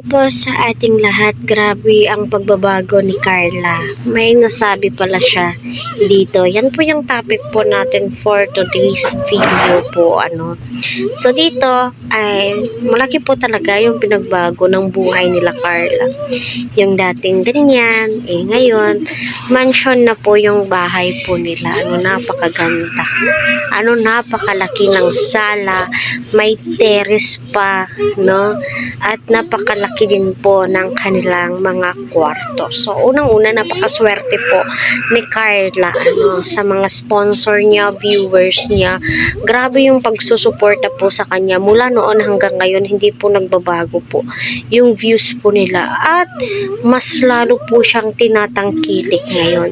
po sa ating lahat. Grabe ang pagbabago ni Carla. May nasabi pala siya dito. Yan po yung topic po natin for today's video po. So dito ay malaki po talaga yung pinagbago ng buhay nila Carla. Yung dating ganyan, ngayon mansion na po yung bahay po nila. Napakaganda. Napakalaki ng sala, may terrace pa, no? At napakalaki din po ng kanilang mga kwarto. So, unang-una, napakaswerte po ni Carla, sa mga sponsor niya, viewers niya. Grabe yung pagsusuporta po sa kanya. Mula noon hanggang ngayon, hindi po nagbabago po yung views po nila. At mas lalo po siyang tinatangkilik ngayon.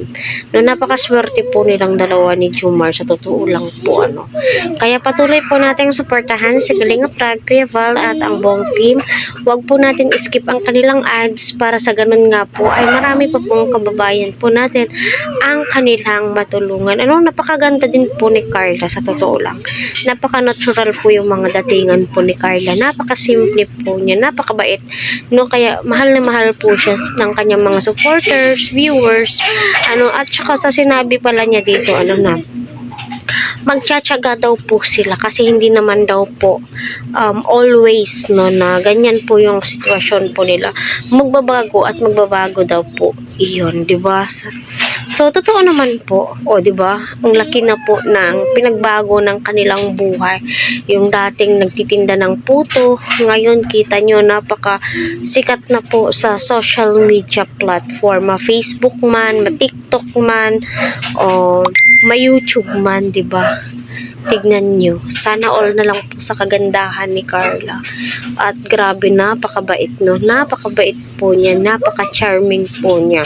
Napakaswerte po nilang dalawa ni Jomar, sa totoo lang po, Kaya patuloy po natin suportahan si Kalingap Rab, Kuya Val at ang buong team. Huwag po natin skip ang kanilang ads para sa ganun nga po ay marami pa pong kababayan po natin ang kanilang matulungan. Napakaganda din po ni Carla, sa totoo lang. Napaka-natural po yung mga datingan po ni Carla. Napakasimple po niya, napakabait. Kaya mahal na mahal po siya ng kanyang mga supporters, viewers, at saka sa sinabi pala niya dito, magtsatsaga daw po sila kasi hindi naman daw po always na ganyan po yung sitwasyon po nila, magbabago at magbabago daw po iyon, di ba? So totoo naman po, di ba? Ang laki na po ng pinagbago ng kanilang buhay. Yung dating nagtitinda ng puto, ngayon kita nyo napaka sikat na po sa social media platform, Facebook man, TikTok man, o may YouTube man, di ba? Tignan nyo. Sana all na lang po sa kagandahan ni Carla. At grabe, napakabait, Napakabait po niya. Napaka-charming po niya.